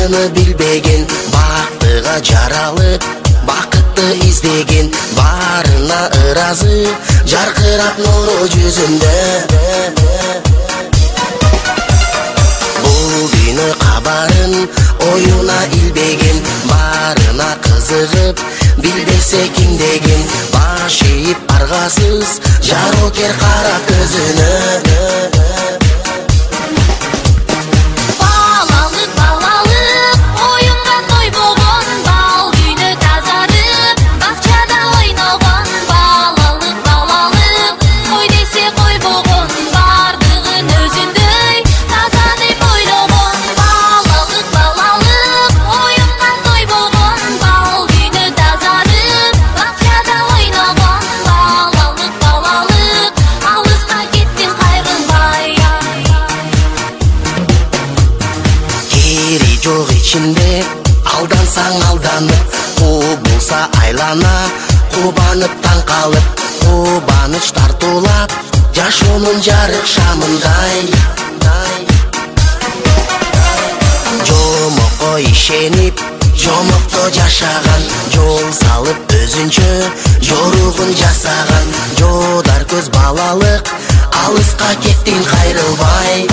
бардыгыны билбеген, бактыга жаралып бакытты издеген, барына ыразы жаркырап нуру жүзүндө. Бул дүйнө кабарын оюна илбеген, барына кызыгып билбесе ким деген, баш ийип аргасыз жарокер карап көзүнө. Жок ичинде алдансаң алданып, кубулса айлана, кубанып таң калып, кубаныч тартуулап жашоонун жарык шамындай. Жомокко ишенип, жомокто жашаган, жол салып өзүнчө жоругун жасаган, жодар көз балалык, алыска кеттин кайрылбай.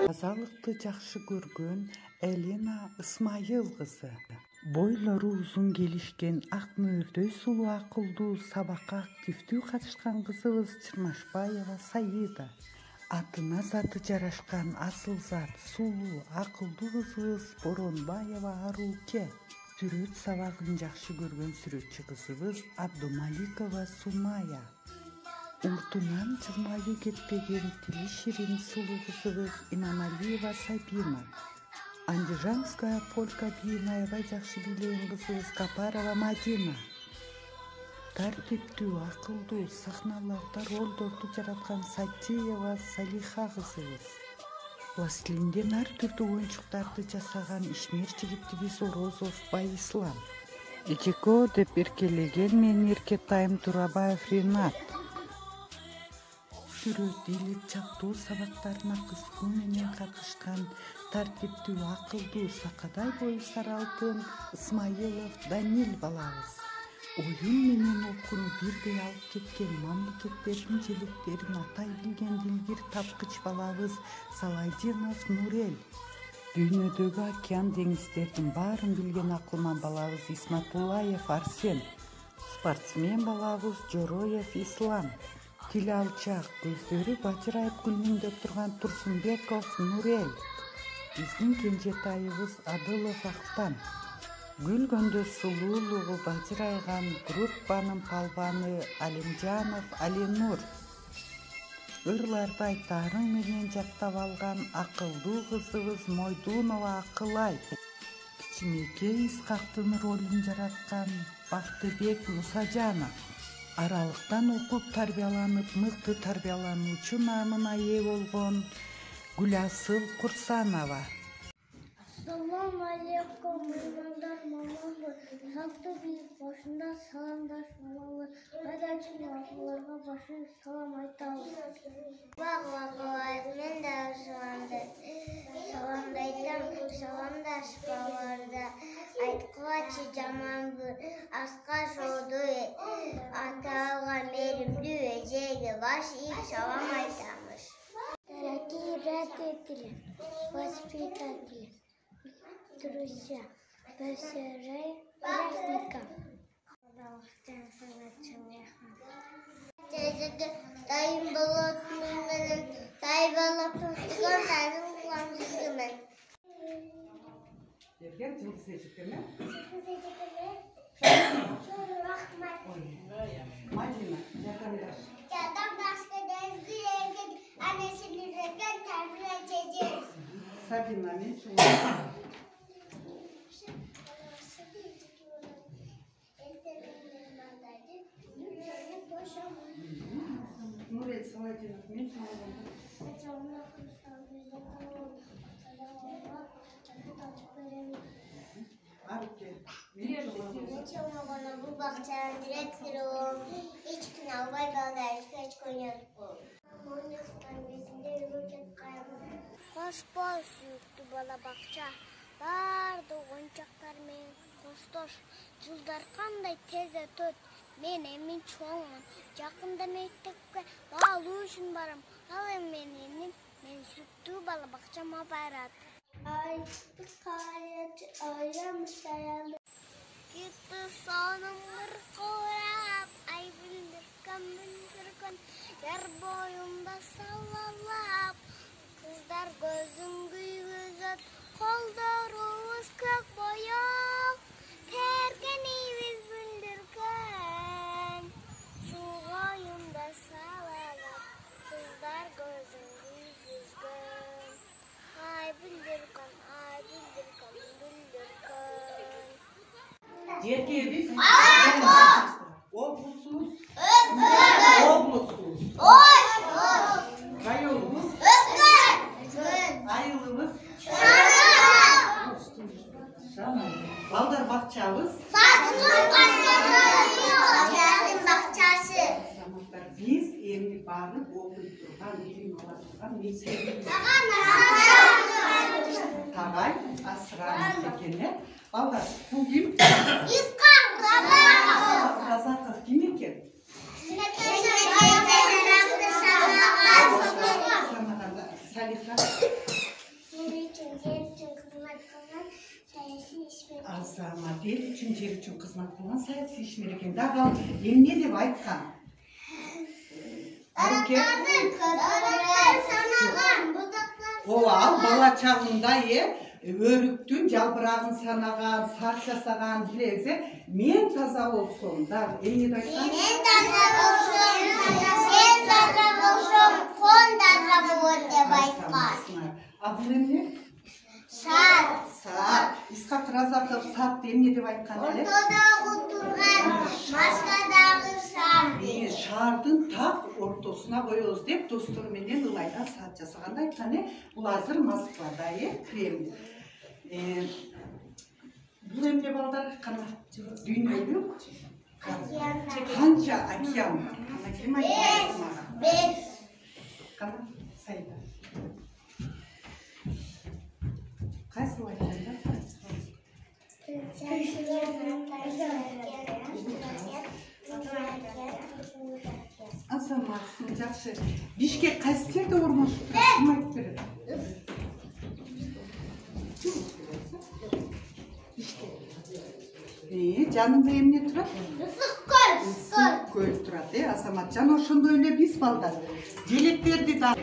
Тазалыкты жакшы көргөн Элена Исмайыл кызы. Бойлору узун келишкен, ак мөөрдөй сулуу акылдуу, сабакка активдүү катышкан кызыбыз Чырмашбаева Саида. Атына заты жарашкан асыл зат, сулуу, акылдуу кызыбыз Боронбаева Арууке. Сүрөт сабагын жакшы көргөн сүрөтчү кызыбыз Абдумаликова Сумая. Уртунан жылмайы кетпеген тили ширин сулуу кызыбыз Иманалиева Сабина. Андижанская полька бийин аябай жакшы бийлеген кызыбыз Капарова Мадина. Тартиптүү, акылдуу, сахналарда ролдорду жараткан Сатиева Салиха кызыбыз. Пластилинден ар түрдүү оюнчуктарды жасаган ишмер жигитибиз Орозов Байислам. Эчеко деп эркелеген мен Эркетайым Турабаев Ринат. Сүрөт илип чактоо сабактарына кызыгуу менен катышкан тартиптүү, акылдуу, сакадай бою саралтын Исмаилов Данил балабыз. Оюн менен окууну бирдей алып кеткен, мамлекеттердин желектерин атай билген дилгир тапкыч балабыз Салайдинов Нурел. Дүйнөдөгү океан деңиздердин баарын билген акылман балабыз Исматуллаев Арсен. Спортсмен балабыз Жороев Ислам. Тили алчак, көздөрү бачырайып күлмүңдөп турган Турсунбеков Нурел. Биздин кенжетайыбыз Адылов Актан. Гүлгөндө сулуулугу бачырайган группанын палбаны Алимжанов Алинур. Ырларды айтарың менен жаттап алган акылдуу кызыбыз Мойдунова Акылай. кичинекей Исхактын ролун жараткан Бактыбек Мусажанов аралыктан окуп тарбияланып мыкты тарбиялануучу наамына ээ болгон Гүласыл Курсанова. Assalamu alaikum, mehmanlar, mamalar. Saltı büyük başında salamdaş mamalar. Aydaçın mamalarga başı salam aytабыз. Men de salamdaydım. Salamdaş babalarda aytqaçı jamanbı asqa şodu atağa merimli öjege baş ip salam aytamiz. Дорогие родители, воспитатели, друзья, поздравляю праздником. Dayım balatmıyorum, dayı balatmıyorum, dayım kullanmışım. Yergen жылы сезикеме? Мадина, жакандаш. Adam başka dezgüye annesini regen terbiye edeceğiz. Сабина мен Нурет Саладинов мен Bu bahçenin direktörü o. Hiç gün albay balda hiç koyuyor. Hoş bol suyuktu bala bakça. Bardı oyuncaklar men kostoş. Жылдар кандай тез өтөт. Мен эми чоңмун. Жакында мектепке баалуу үчүн барам. Ал эми мен сүйүктүү бала бакчама барат. Айты кайыт айрам саянды. Gitti sonum mırkırap, ay bildirken, yer boyumda sallalap. Kızlar gözüm güyüzet, kollarımız kök boyak. Tergenimiz bildirken, suğayımda sallalap. Kızlar gözüm güyüzet, ay bildirken. Yerge biz Oblusuz. Kayolumuz. Ayılımız. Baldar bakçamız. Biz endi barıp okuyup turgan ilim ala turgan mezgilimiz. Tagay asranız ekene. Baldar bu kim? Razakov kim eken? Salika. Azamat el üçün yer üçün kızmat kılgan sayısı işmir eken. Dağal emne dep aytkan? O al bala çağında örüktün жалбырагын санаган, сак жасаган билебиз. Мен таза болсом, да, эмне деп айткан? Мен таза болсом, сен таза болсом, кон таза болот деп айткан. А бул эмне? Саат. Саат. Исхак Разаков саат эмне деп айткан эле? Ортодогу турган Москвадагы шар. Шардын так ортосуна коебуз деп достор менен ылайдан саат жасаганда айткан. Бул азыр Москвада, Кремль. Бул эмне балдар кана дүйнөлүк канча океан? Беш. Кана сайда. Кайсыл айтканда? Азаматсың жакшы. Бишкек кайсы жерде орношуп турат? Ким айтып берет? Жанында эмне турат? Ысык көл турат, Азаматжан. Ошондой эле биз балдар желектерди да.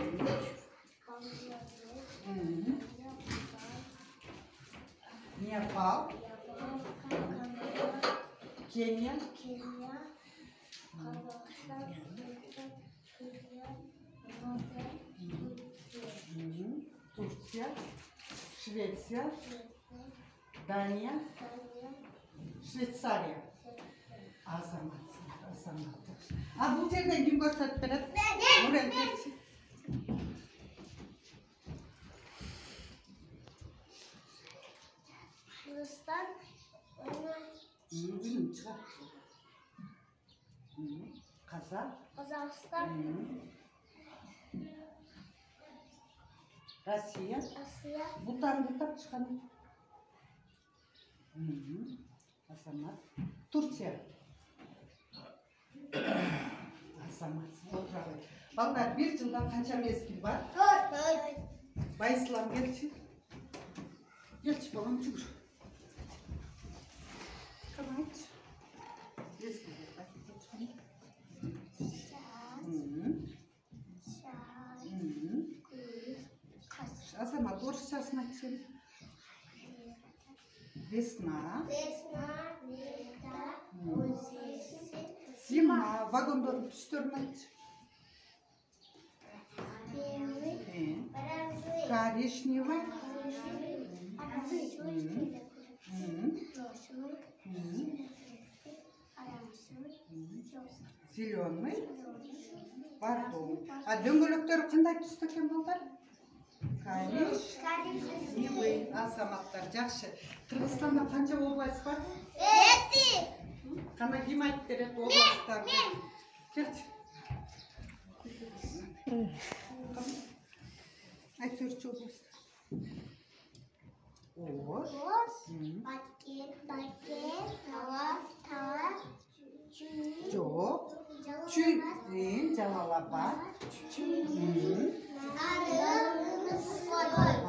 Непал, Кения, Турция, Швеция, Daniya. Швейцария. Азамат. Bu yerden kim gösterip verir? Buraya gelsin. Kırgızistan. Bilmiyorum çıkar. Kazakistan. Rusya. Asya. Buradan kitap çıkan. Azamat. Tursiya. Azamat. Oturalım. Vallahi bir yıldan kaça mezgil var? 4. Bayıslam gelsin. Geç bakalım çukur. Tamam. Mezgil. Azamat orçasını açalım. Vesna. Zima. Vagonların üstlerine aç. Коричневый. Зеленый. Бордовый. А дөңгелектері қандай түсті екен балдар? Коричневый. Азаматтар жақсы. Қырғызстанда қанша область бар? 7. Қана кім айтып береді областарды? Келші. Айтөрчі область. Ош. Жоқ. Жалалабад.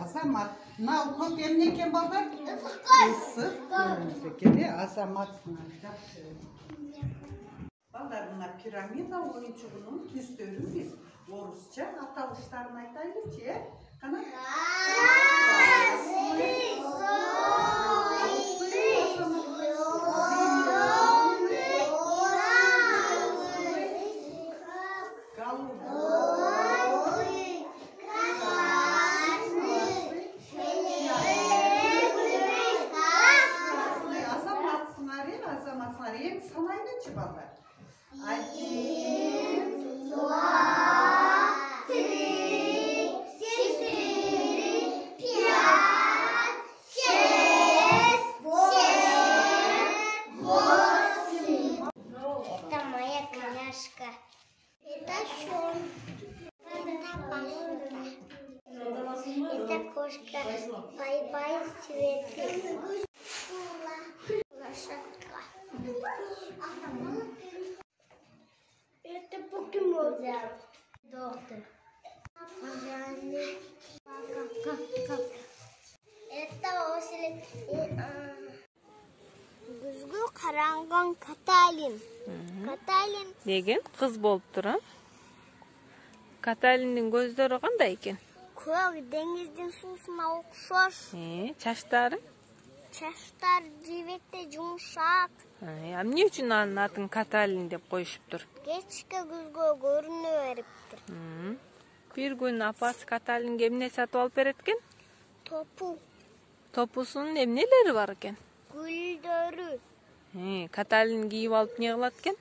Азамат. Мынау көп эмне экен балдар? Ысык көрүнүп экен, Азамат. Балдар, мына пирамида оюнчугунун түстөрүн биз орусча аталыштарын айтайлычы, э? Кана? Санайлычы балдар. 1, 2, 3, 4, 5, 6, 7, 8. Это моя коняшка. Это Шон. Это Пашута. Это кошка. Бай-бай, Светка. Лошадка. Это покемон. Доктор. Это ослик. Күзгү каранган Каталин. Каталин деген кыз болуп тура. Каталиндин көздөрү кандай экен? көк деңиздин суусуна окшош. Чачтары? Чачтар жибекте жумшак. Эмне үчүн анын атын Каталин деп коюшуптур? Кечке күзгө көрүнө бериптир. Бир күн апасы Каталинге эмне сатып алып берет экен? Топу. Топусунун эмнелери бар экен? Гүлдөрү. Каталин кийип алып не кылат экен?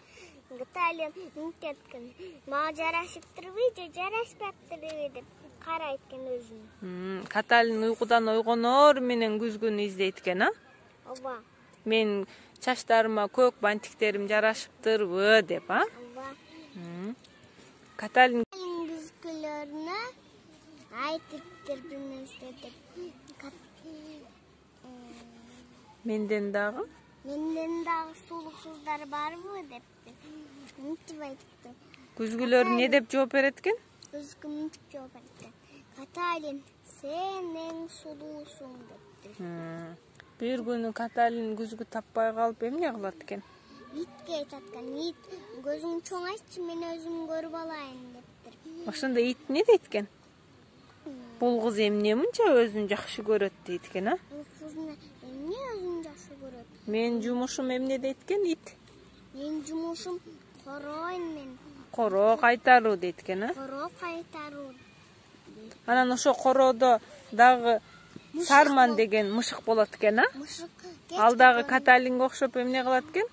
Каталин мынтет экен. Мага жарашыптырбы же жарашпаптырбы деп карайт экен өзүнө. Каталин уйкудан ойгоноор менен күзгүнү издейт экен, а? Ооба. Мен чачтарыма көк бантиктерим жарашыптырбы деп, а? Ооба. Каталин күзгүлөрүнө айтыптыр бирнерсе деп. Менден дагы сулуу кыздар барбы депти. Мынтип айтыптыр. Күзгүлөр не деп жооп берет экен? Күзгү мынтип жооп берет. Каталин, сен эң сулуусуң депти. Бир күнү Каталин күзгү таппай калып эмне кылат экен? Итке айтат экен. Ит, көзүң чоң аччы, мен өзүм көрүп алайын дептир. Ошондо ит не дейт экен? Бул кыз эмне мынча өзүн жакшы көрөт дейт экен, а? Бул кыз эмне өзүн жакшы көрөт? Мен жумушум эмне дейт экен ит? Мен жумушум коройн мен. Короо кайтаруу дейт экен, а? Короо кайтаруу. Анан ошо короодо дагы Сарман деген мышык болот экен, а? Ал дагы Каталинге окшоп эмне кылат экен?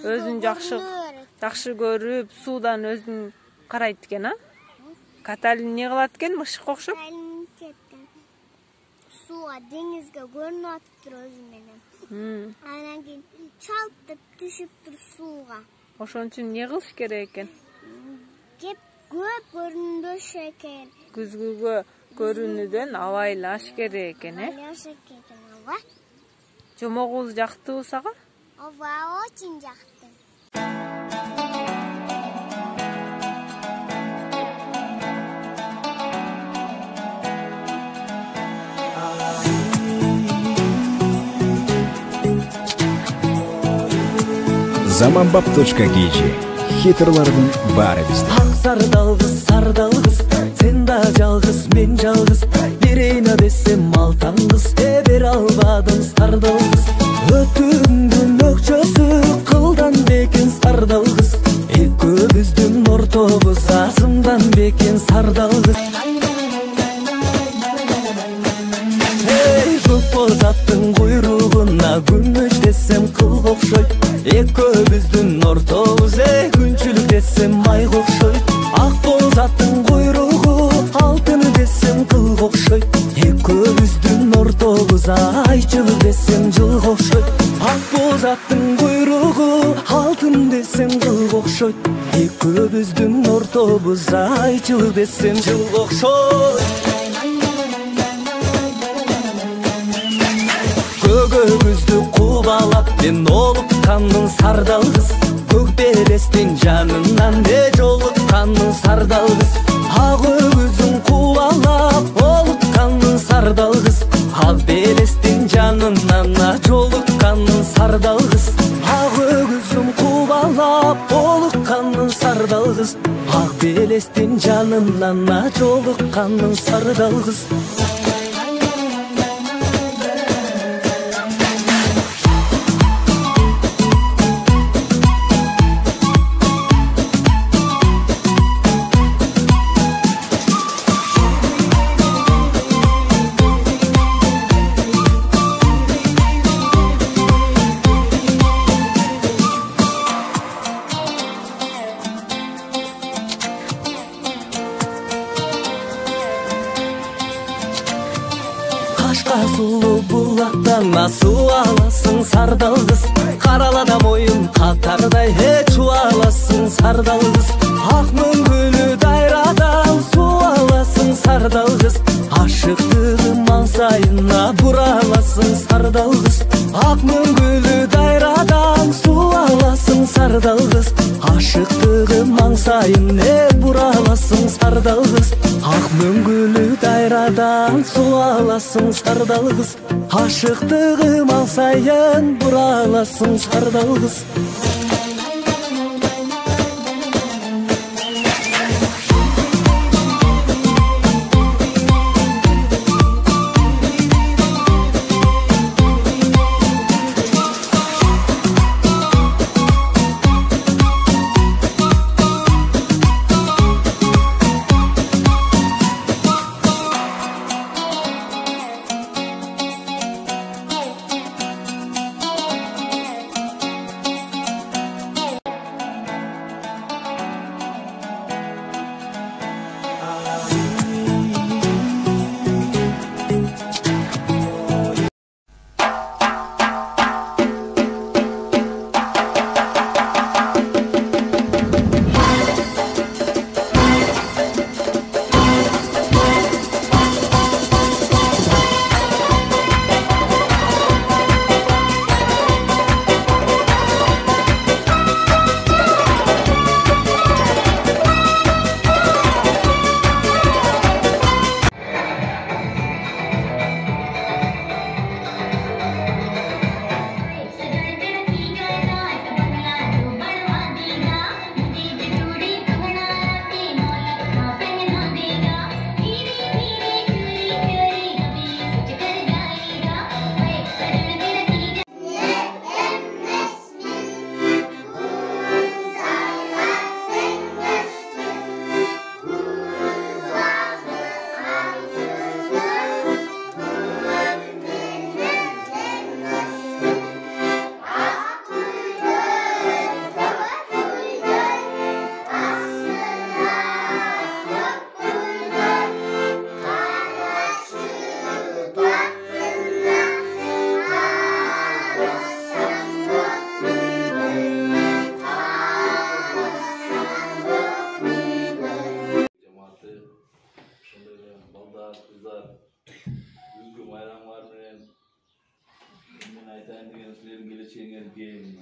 Өзүн жакшы көрүп, суудан өзүн карайт экен, а? Каталин эмне кылат экен мышыкка окшоп? Сууга, деңизге көрүнүп атыптыр өзү менен. Анан кийин чалып түшүптүр сууга. Ошон үчүн эмне кылыш керек экен? Көп көрүнбөш экен. Күзгүгө көрүнүүдөн абайлаш керек экен, э? Жомогубуз жактыбы сага? Ооба, очень жакты. Zamanbap.kg Хитрлардын баары бизде. Ак сардалгыз, сен да жалгыз, мен жалгыз. Берейна десем алтаңгыз, бере албадым сардалгыз. Өтүңдүн өкчөсү кылдан бекен сардалгыз. Экөөбүздүн ортобуз азымдан бекен сардалгыз. Көк боз аттын куйругуна күмүш десем кылга окшойт. Экөөбүздүн ортобуз күнчүлүк десем майга окшойт. Ак боз аттын куйругу алтын десем кылга окшойт. Экөөбүздүн ортобуз айчылык десем жылга окшойт. Ак боз аттын куйругу алтын десем кылга окшойт. Экөөбүздүн ортобуз айчылык десем жылга окшойт. Көгөбүздү кубалап мен олукканмын сардалгыз. Көк белестин жанынан жолукканмын сардалгыз. Ак өгүзүн кубалап олукканмын сардалгыз. Ак белестин жанынан жолукканмын сардалгыз. Ак өгүзүн кубалап олукканмын сардалгыз. Ак белестин жанынан жолукканмын сардалгыз. Сулуу булактан суу аласың сардалгыз. Каралада моюн катардай чуаласың сардалгыз. Ак мөңгүлү дайрадан суу аласың сардалгыз. Ашыктыгым маңсайына бураласың сардалгыз. Ак мөңгүлү дайрадан суу аласың сардалгыз. Ашыктыгым маңсайына бураласың сардалгыз. Ак мөңгүлү дайрадан суу аласың сардалгыз. Ашыктыгым маңсайын бураласың сардалгыз. Sizlerin geleceğine gelin.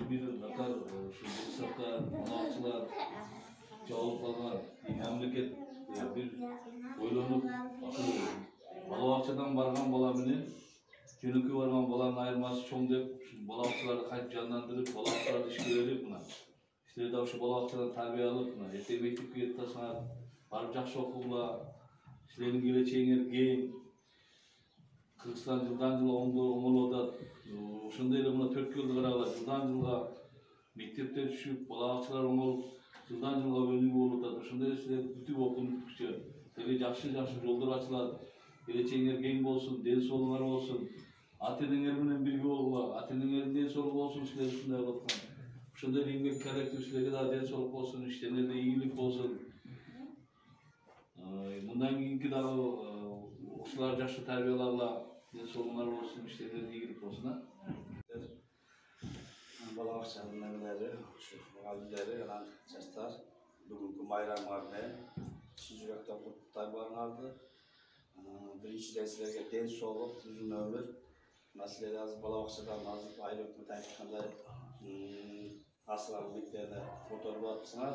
Bir kadar şu fırsatlar, anlatçılar, cevaplar, memleket bir oylanıp balavaçadan bargan balabini, günükü vargan balanın ayırması çoğun deyip, balavaçaları kayıp canlandırıp, balavaçaları işe verip buna. İşte de şu balavaçadan terbiye alıp buna. Ertek mektep yettasına barıp жақсы okulla, sizlerin geleceğine gelin. Kırgızistan жылдан жылға оңолууда ошондой эле мына 4 жылды карагыла жылдан жылга мектепте түшүп балачылар оңолуп жылдан жылга өнүгүп болуп атат. Ошондой эле силер бүтүп окунучу теге жакшы жолдор ачылат. Келечегиңер кең болсун, ден соолугуңар болсун. Ата энеңер менен бирге болгула, ата энеңердин ден соолугу болсун силер ушундай кылып аткан. Ошондой эле эмгек керектүү силерге дагы ден соолук болсун, иштенерде ийгилик болсун. Мындан кийинки дагы ушулар жакшы тарбияларла. Den sorunlar olsun, işlerine ilgili olsun. Balavaççanın nemeleri, şu muhallileri, yalan çeşitler, bugünkü bayram vardı. Şu yürekten kutlar barınardı. Birinci derslere den soğuk, uzun ömür. Nasıl az balavaççadan nazip ayrı hükümet ayıkanda asılan miktarda fotoğrafı atmışlar.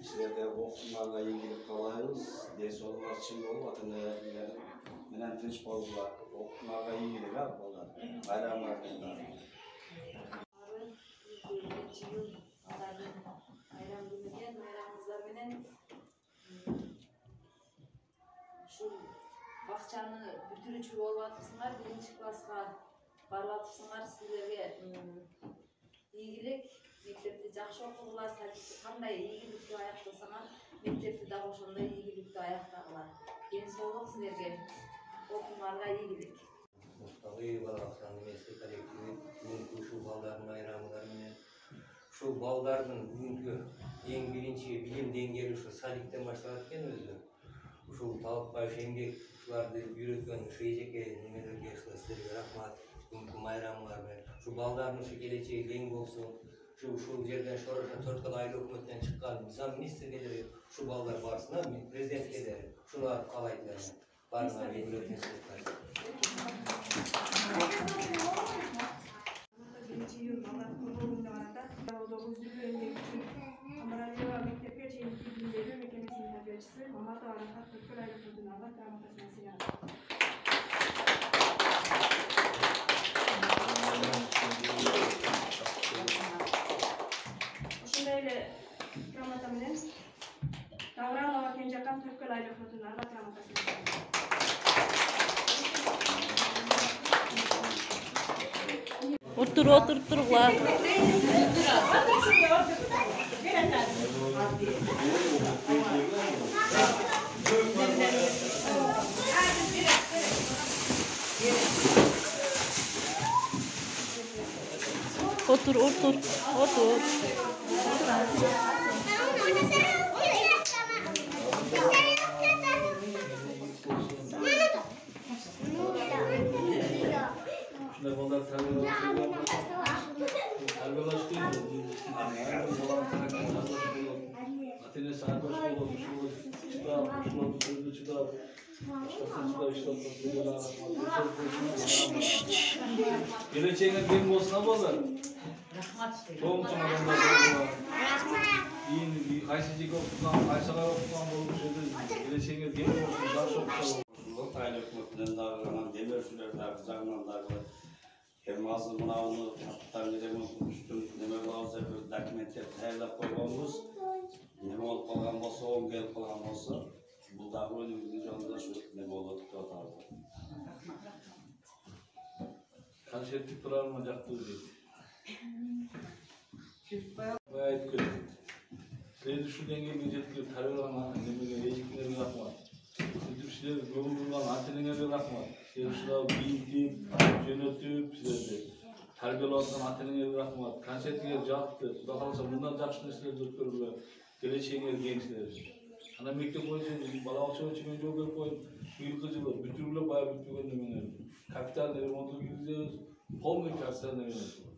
İşlerde okumlarla ilgili kalayız. Den soğuklar için olup atın menen tinch boldular. Okumlarga ilgili var bollar. Bayramlardan da. Bayram günüken bayramımızlar menen şu bakçаны бүтүрүүчү болуп атыпсыңар, 1-класска барып атыпсыңар, силерге ийгилик, мектепти жакшы окугула, садикти кандай ийгиликтүү аяктасаңар, мектепти дагы ошондой ийгиликтүү аяктагыла. Ден соолук силерге, окуңарга ийгилик. Мустагый балактан эмеси коллективи бүгүнкү ушул балдардын байрамылары менен ушул балдардын бүгүнкү эң биринчи билим деңгээли ушу садиктен башталат экен өзү. Ушул талапкаш эмгек ушуларды үйрөткөн ушу эжеке немелерге силерге рахмат. Бүгүнкү майрамыңар менен ушу балдардын ушу келечеги кең болсун. Ушул жерден Шороша 4 кыл айыл өкмөттөн чыккан мыйзам министрге ушу балдар барсын, президентке де ушуларды каалайт. Барыңар ийгиликтүү. Birinci yıl Allah kurulunda arada Davud'un emniyet için Amaraleva Mektep'e çeyrek bilgileri mekemesinin habercisi Mamat Ağrı'nda Türkül Ayrı Fırtına'da rahmetlisini yaptı. Şundayla rahmetaminen Davranova Kencakan Türkül Ayrı Fırtına'da rahmetlisini yaptı. Otur ulan. Otur. Geleceğine benim olsun abalar. Çok çok adamlar var. İyi, kaysıcık okutan, kaysalar okutan bolup şeyde geleceğine benim olsun daha çok olsun. Şurada aile hükümetinden dağılanan demirciler de kızarından dağılanan hem azı mınavını hatta gidelim üstün neme lazı bir dokumentler tayarlap koyganımız neme olup kalgan bolsa, on gelip kalgan bolsa bu da önümüzün canında şu neme olup tutardı. Kanşetlik durarma jaktı deydi. Gayet kötü. Sizleri şu dengeye jetkilip tarıyorlar nemege ejiklerine rahmat. Sizler gömül bulgan ata-enelerге rahmat. Sizler şurada biyintip, jönötüp sizlerdi. Tarbiyalatan ata-enelerге rahmat. Kanşetliger jaktı. Kuda kalsa bundan jakшы нерселерди өткөрүлө. Келечегиңер кеңсиңер. Ана мектеп боюнча балабакча боюнча мен жол берип коюп, быйылкы жылы бүтүрүлө бая бүтпөгөн неменер. Капитальный ремонту киргизебиз. Полный капитальный ремонт.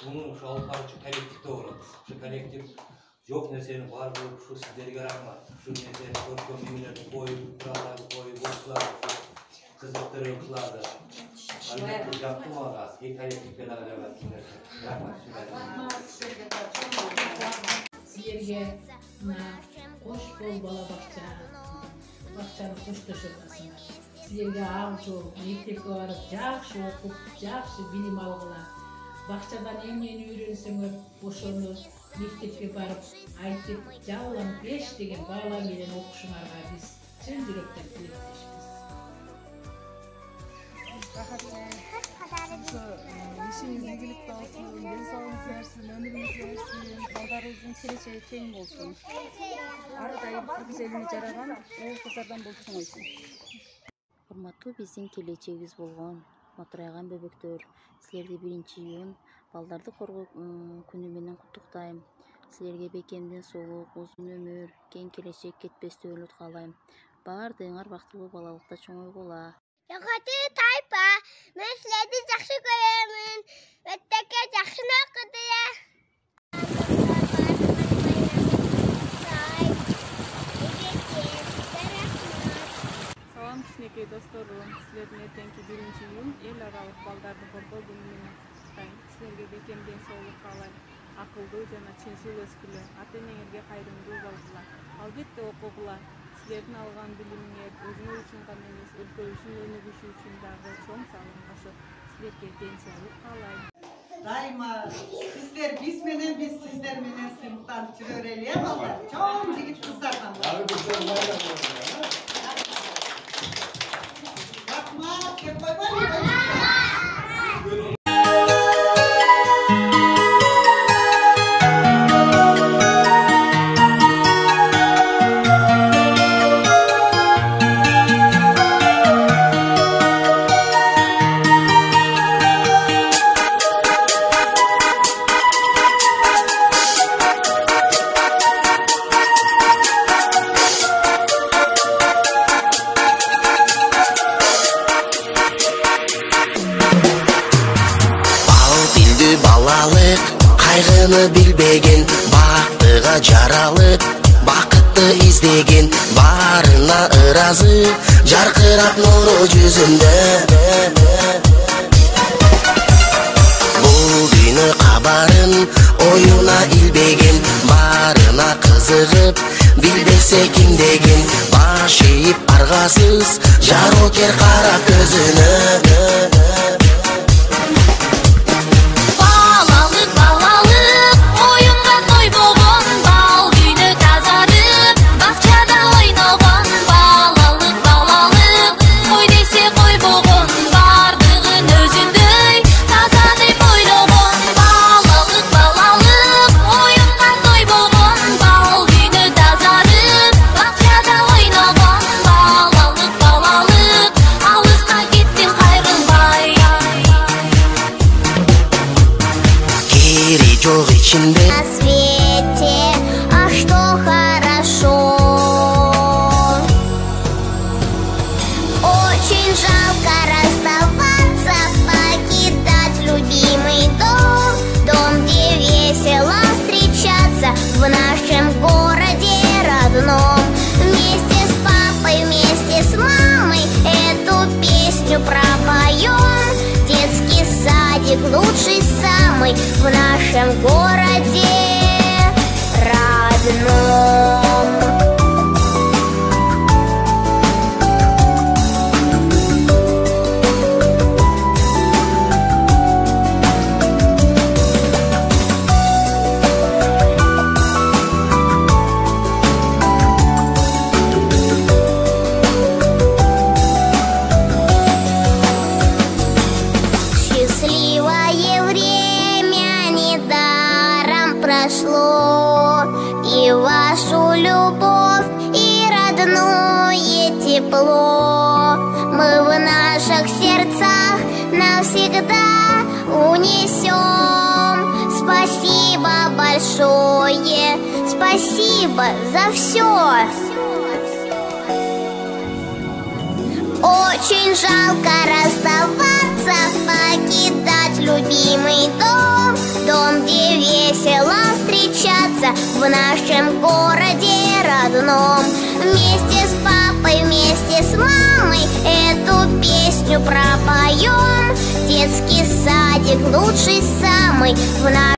Bunun şu alparçı kolektifte uğradı. Şu kolektif yok neseni var bu şu sizlerge rahmat. Şu neseni korkuyorum eminlerden koyup, kuralları koyup, oklardı, kızıktırı kılardı. Anne yaptım o ağız. İyi kolektif beraber versinler. Rahmat sizlerge hoş bol bala bakçanı hoş taşırmasınlar. Sizlerge ağır olup, mektepke varıp, жақсы okup, жақсы bilim algılar. Bakçadan emniyeni öğrensеңер, boşonu mektepke barıp, aytıp, жаллам 5 деген бала менен окушуңарга биз чын жүрөктөн тилектешпиз. İşiniz ilgilikte olsun, денсаулығыңыз versin, ömrünüz versin, балдарыңыздың келечеги кең болsun. Ар дайым кыргыз элине жараган уул кыздардан болсун ойсун. Урматтуу биздин келечегибиз болгон матырайган бөбөктөр, силерди 1-июнь балдарды коргоо күнү менен куттуктайм. Силерге бекемден соолук, узун өмүр, кең келечек, кетпестүүлүк каалайм. Баардыгыңар бактылуу балалыкта чоңойгула. Yakati taypa, men sizlerdi жақсы көрөмүн. Өттөккө жақсы окуду. Салам кичинекей досторум, силердин эртеңки 1-июнь эл аралык балдарды коргоо күнү менен куттуктайм. Силерге бекемден соолук каалайм. Акылдуу жана чынчыл өскүлө, ата-энеңерге кайрымдуу болгула. Албетте окугула. Силердин алган билимиңер өзүңөр үчүн гана эмес, өлкөбүздүн өнүгүшү үчүн дагы чоң салым кошот. Силерге ден соолук каалайм. Дайыма сиздер биз менен, биз сиздер менен сыймыктанып жүрө берели, э балдар. Чоң жигит кыздардан. Рахмат, кеп койбойбу. Кайгыны билбеген, бактыга жаралып, бакытты издеген, барына ыразы, жаркырап нуру жүзүндө. Бул күнү кабарын оюна илбеген, барына кызыгып, билбесе ким деген, баш ийип аргасыз, жарокер карап көзүнө. На свете, а что хорошо. Очень жалко расставаться, покидать любимый дом. Дом, где весело встречаться в нашем городе родном. Вместе с папой, вместе с мамой эту песню пропоем. Детский садик лучший самый в нашем городе родном. Счастливое время недаром прошло, и вашу любовь, и родное тепло. большое спасибо за все. Очень жалко расставаться, покидать любимый дом, дом, где весело встречаться в нашем городе родном. Вместе с папой, вместе с мамой эту песню пропоем. Детский садик лучший самый в нашем